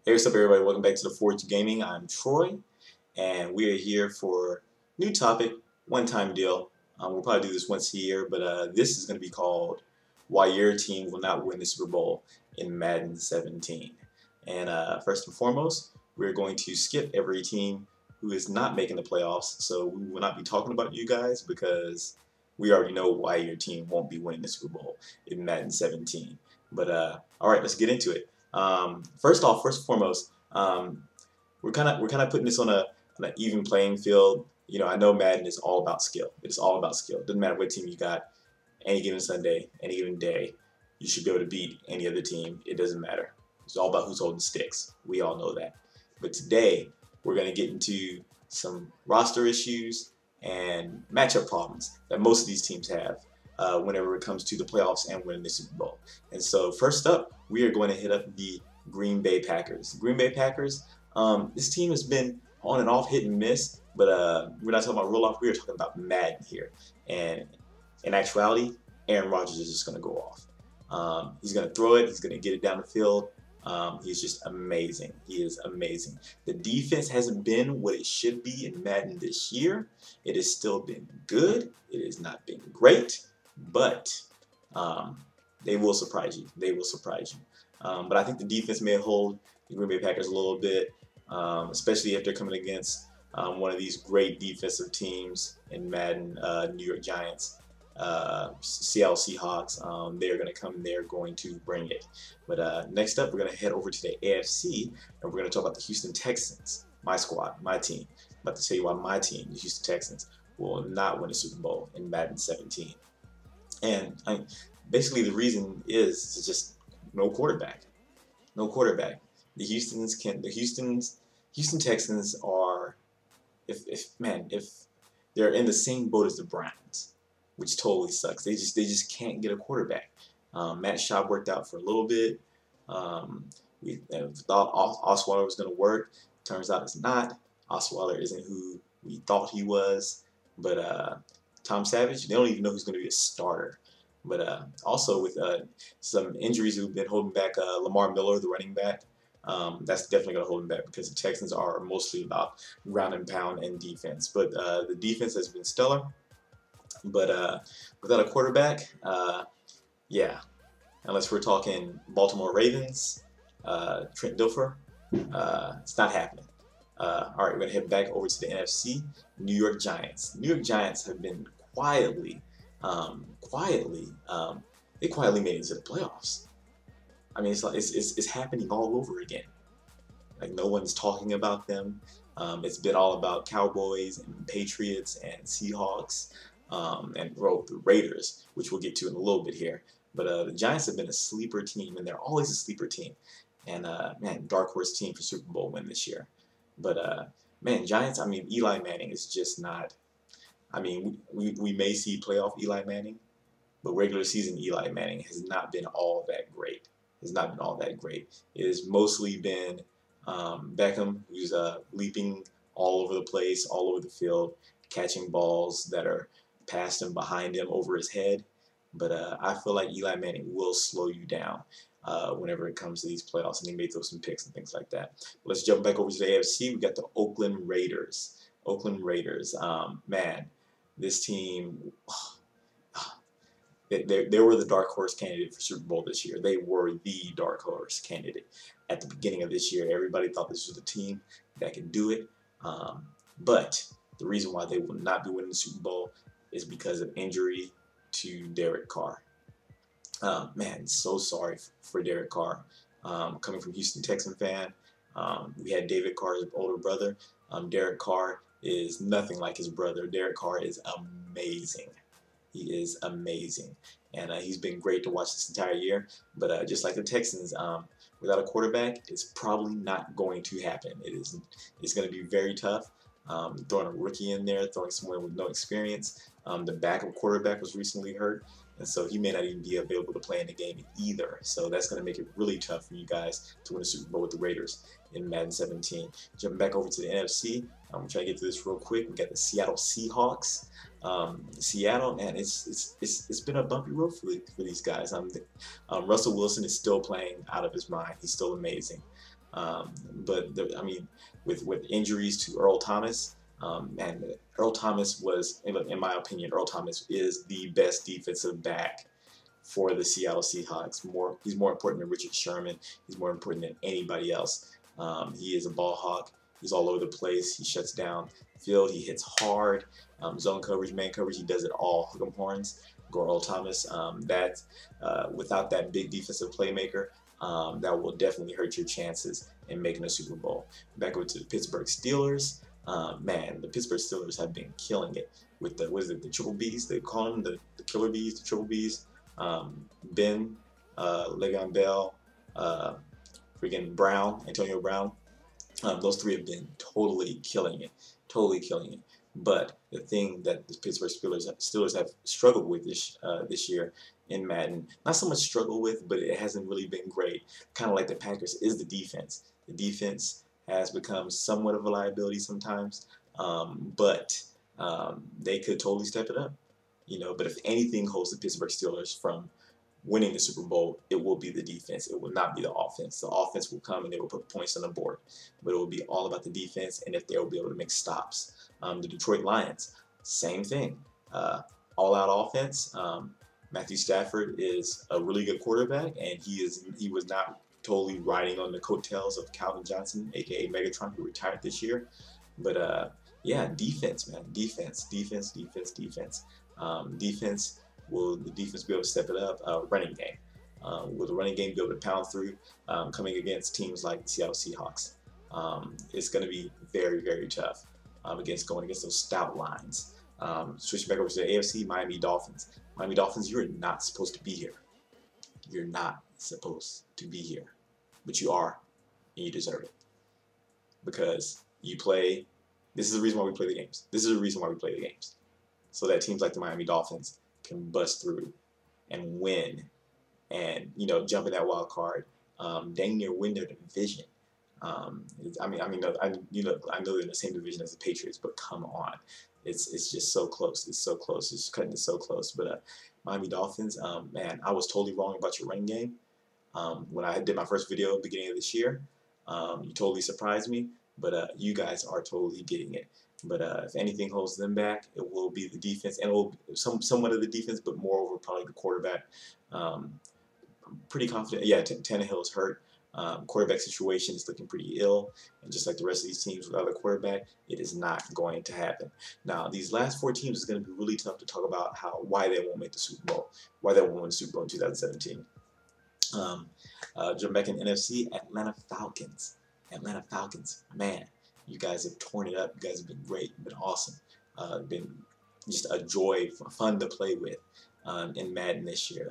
Hey, what's up, everybody? Welcome back to the Forge Gaming. I'm Troy, and we are here for new topic, one-time deal. We'll probably do this once a year, but this is going to be called "Why Your Team Will Not Win the Super Bowl in Madden 17." And first and foremost, we're going to skip every team who is not making the playoffs. So we will not be talking about you guys because we already know why your team won't be winning the Super Bowl in Madden 17. But all right, let's get into it. First and foremost, we're kind of putting this on an even playing field. You know, I know Madden is all about skill. It's all about skill. Doesn't matter what team you got. Any given Sunday, any given day, you should be able to beat any other team. It doesn't matter. It's all about who's holding sticks. We all know that. But today, we're going to get into some roster issues and matchup problems that most of these teams have whenever it comes to the playoffs and winning the Super Bowl. And so first up, we are going to hit up the Green Bay Packers. Green Bay Packers, this team has been on and off, hit and miss, but we're not talking about roll-off, we're talking about Madden here. And in actuality, Aaron Rodgers is just going to go off. He's going to throw it, he's going to get it down the field. He's just amazing. He is amazing. The defense hasn't been what it should be in Madden this year. It has still been good. It has not been great, but they will surprise you. They will surprise you. But I think the defense may hold the Green Bay Packers a little bit, especially if they're coming against one of these great defensive teams in Madden, New York Giants, Seattle Seahawks. They're going to come. They're going to bring it. But next up, we're going to head over to the AFC, and we're going to talk about the Houston Texans, my squad, my team. I'm about to tell you why my team, the Houston Texans, will not win a Super Bowl in Madden 17. And basically, the reason is just no quarterback. No quarterback. The Houston Texans are, if they're in the same boat as the Browns, which totally sucks. They just can't get a quarterback. Matt Schaub worked out for a little bit. We thought Osweiler was going to work. Turns out it's not. Osweiler isn't who we thought he was. But Tom Savage, they don't even know who's going to be a starter. But also with some injuries who've been holding back Lamar Miller, the running back, that's definitely going to hold him back because the Texans are mostly about ground and pound and defense. But the defense has been stellar. But without a quarterback, yeah, unless we're talking Baltimore Ravens, Trent Dilfer, it's not happening. All right, we're going to head back over to the NFC. New York Giants. New York Giants have been quietly they quietly made it to the playoffs. I mean, it's happening all over again. Like, no one's talking about them. It's been all about Cowboys and Patriots and Seahawks and the Raiders, which we'll get to in a little bit here. But the Giants have been a sleeper team, and they're always a sleeper team. And man, dark horse team for Super Bowl win this year. But man, Giants. I mean, Eli Manning is just not. I mean, we may see playoff Eli Manning, but regular season Eli Manning has not been all that great. Has not been all that great. It has mostly been Beckham, who's leaping all over the place, all over the field, catching balls that are past him, behind him, over his head. But I feel like Eli Manning will slow you down whenever it comes to these playoffs, and he may throw some picks and things like that. But let's jump back over to the AFC. We got the Oakland Raiders. Oakland Raiders. Man, this team, they were the dark horse candidate for Super Bowl this year. They were the dark horse candidate at the beginning of this year. Everybody thought this was the team that could do it. But the reason why they will not be winning the Super Bowl is because of injury to Derek Carr. Man, so sorry for Derek Carr. Coming from Houston Texan fan, we had David Carr's older brother. Derek Carr is nothing like his brother. Derek Carr is amazing. He is amazing, and he's been great to watch this entire year. But just like the Texans, without a quarterback, it's probably not going to happen. It's going to be very tough. Throwing a rookie in there, throwing someone with no experience. The backup quarterback was recently hurt, and so he may not even be available to play in the game either. So that's going to make it really tough for you guys to win a Super Bowl with the Raiders in Madden 17. Jumping back over to the NFC, I'm going to try to get through this real quick. We got the Seattle Seahawks. Seattle, man, it's been a bumpy road for these guys. Russell Wilson is still playing out of his mind. He's still amazing. I mean, with injuries to Earl Thomas, and Earl Thomas was, in my opinion, Earl Thomas is the best defensive back for the Seattle Seahawks. He's more important than Richard Sherman. He's more important than anybody else. He is a ball hawk. He's all over the place. He shuts down field. He hits hard. Zone coverage, man coverage. He does it all. Hook 'em horns. Earl Thomas. Without that big defensive playmaker, that will definitely hurt your chances in making a Super Bowl. Back over to the Pittsburgh Steelers. Man, the Pittsburgh Steelers have been killing it with the triple Bs? They call them the killer bees, the triple Bs. Ben, Le'Veon Bell, freaking Brown, Antonio Brown. Those three have been totally killing it, totally killing it. But the thing that the Pittsburgh Steelers have struggled with this year in Madden, not so much struggle with, but it hasn't really been great. Kind of like the Packers, is the defense. The defense has become somewhat of a liability sometimes, but they could totally step it up. But if anything holds the Pittsburgh Steelers from winning the Super Bowl, it will be the defense. It will not be the offense. The offense will come and they will put points on the board, but it will be all about the defense and if they will be able to make stops. The Detroit Lions, same thing. All-out offense. Matthew Stafford is a really good quarterback, and he was not totally riding on the coattails of Calvin Johnson, aka Megatron, who retired this year. But yeah, defense, man, defense. Will the defense be able to step it up? Running game. Will the running game be able to pound through coming against teams like the Seattle Seahawks? It's going to be very, very tough going against those stout lines. Switching back over to the AFC, Miami Dolphins. Miami Dolphins, you're not supposed to be here. You're not supposed to be here. But you are, and you deserve it. Because you play, this is the reason why we play the games. This is the reason why we play the games. So that teams like the Miami Dolphins can bust through and win and, jump in that wild card, dang near win their division. I know they're in the same division as the Patriots, but come on. It's just so close. It's so close. It's cutting it so close. But Miami Dolphins, man, I was totally wrong about your running game. When I did my first video at the beginning of this year, you totally surprised me. But you guys are totally getting it. But if anything holds them back, it will be the defense, and it will be somewhat of the defense, but moreover probably the quarterback. I'm pretty confident. Yeah, Tannehill is hurt. Quarterback situation is looking pretty ill, and just like the rest of these teams without a quarterback, it is not going to happen. Now, these last four teams is going to be really tough to talk about why they won't make the Super Bowl, why they won't win the Super Bowl in 2017. Jump back in NFC, Atlanta Falcons, man, you guys have torn it up. You guys have been great, been awesome, been just a joy, fun to play with in Madden this year.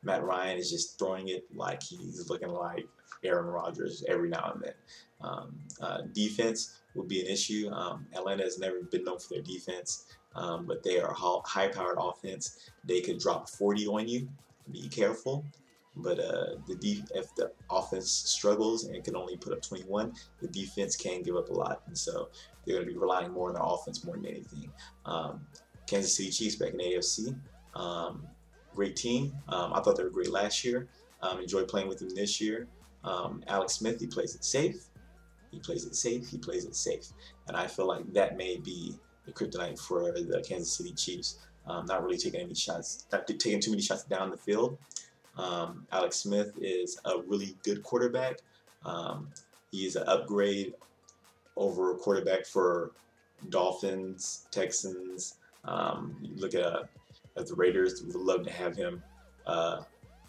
Matt Ryan is just throwing it like he's looking like Aaron Rodgers every now and then. Defense will be an issue. Atlanta has never been known for their defense, but they are a high-powered offense. They could drop 40 on you. Be careful. But if the offense struggles and can only put up 21, the defense can give up a lot. And so they're going to be relying more on their offense more than anything. Kansas City Chiefs back in the AFC. Great team. I thought they were great last year. Enjoyed playing with them this year. Alex Smith, he plays it safe. He plays it safe. And I feel like that may be the kryptonite for the Kansas City Chiefs. Not really taking any shots, not taking too many shots down the field. Alex Smith is a really good quarterback. He is an upgrade over a quarterback for Dolphins, Texans. You look at the Raiders, we would love to have him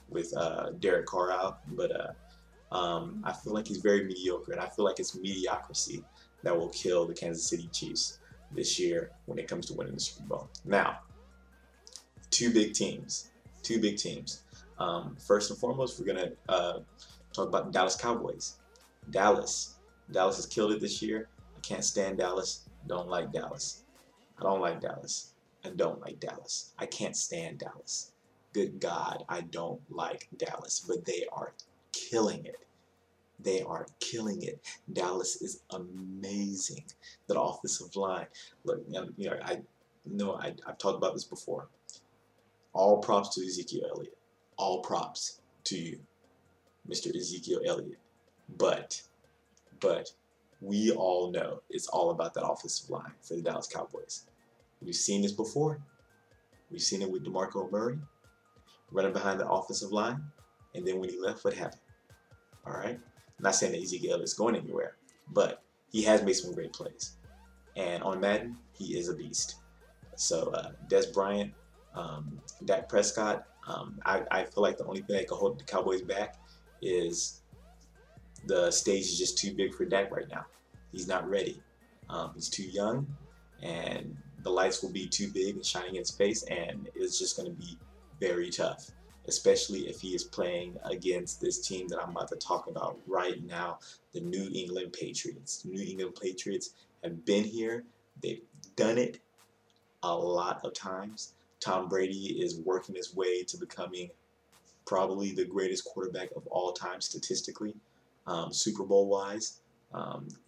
with Derek Carr out, but I feel like he's very mediocre, and I feel like it's mediocrity that will kill the Kansas City Chiefs this year when it comes to winning the Super Bowl. Now, two big teams. First and foremost, we're going to talk about the Dallas Cowboys. Dallas has killed it this year. I can't stand Dallas. Don't like Dallas. I don't like Dallas. I can't stand Dallas. Good God, I don't like Dallas. But they are killing it. Dallas is amazing. That offensive line. Look, I know I've talked about this before. All props to Ezekiel Elliott. All props to you, Mr. Ezekiel Elliott. But but we all know it's all about that offensive line for the Dallas Cowboys. We've seen this before. We've seen it with DeMarco Murray running behind the offensive line, and then when he left, what happened? All right? I'm not saying that Ezekiel is going anywhere, but he has made some great plays. And on Madden, he is a beast. So Des Bryant, Dak Prescott, I feel like the only thing that can hold the Cowboys back is the stage is just too big for Dak right now. He's not ready. He's too young, and the lights will be too big and shining in his face, and it's just going to be very tough, especially if he is playing against this team that I'm about to talk about right now, the New England Patriots. The New England Patriots have been here. They've done it a lot of times. Tom Brady is working his way to becoming probably the greatest quarterback of all time statistically, Super Bowl wise.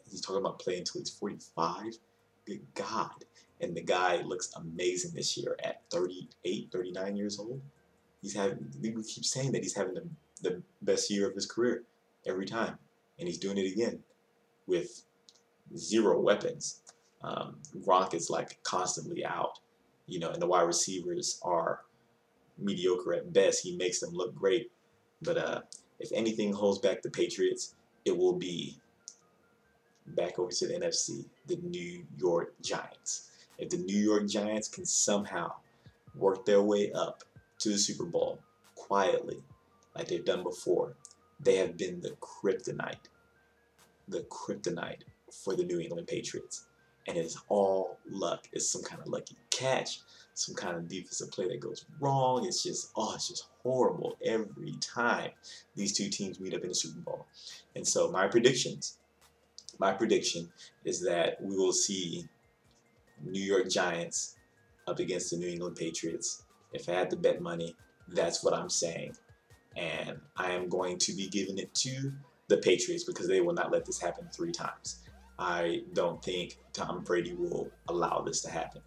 He's talking about playing until he's 45. Good God. And the guy looks amazing this year at 38, 39 years old. We keep saying that he's having the best year of his career every time. And he's doing it again with zero weapons. Gronk is like constantly out, and the wide receivers are mediocre at best. He makes them look great. But if anything holds back the Patriots, it will be back over to the NFC, the New York Giants. If the New York Giants can somehow work their way up to the Super Bowl quietly, like they've done before, they have been the kryptonite for the New England Patriots. And it's all luck. It's some kind of lucky catch, some kind of defensive play that goes wrong. It's just horrible every time these two teams meet up in the Super Bowl. And so my prediction is that we will see New York Giants up against the New England Patriots. If I had to bet money, that's what I'm saying. And I am going to be giving it to the Patriots because they will not let this happen 3 times. I don't think Tom Brady will allow this to happen.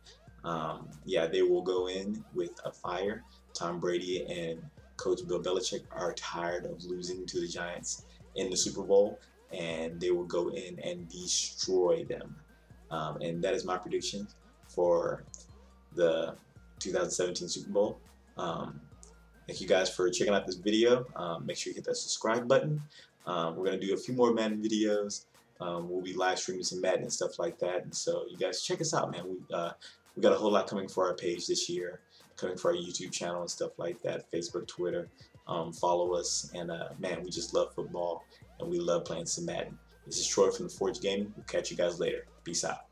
They will go in with a fire. Tom Brady and Coach Bill Belichick are tired of losing to the Giants in the Super Bowl, and they will go in and destroy them. And that is my prediction for the 2017 Super Bowl. Thank you guys for checking out this video. Make sure you hit that subscribe button. We're going to do a few more Madden videos. We'll be live streaming some Madden and stuff like that. And so you guys check us out, man. We got a whole lot coming for our page this year, coming for our YouTube channel and stuff like that, Facebook, Twitter. Follow us. And man, we just love football and we love playing some Madden. This is Troy from the Forge Gaming. We'll catch you guys later. Peace out.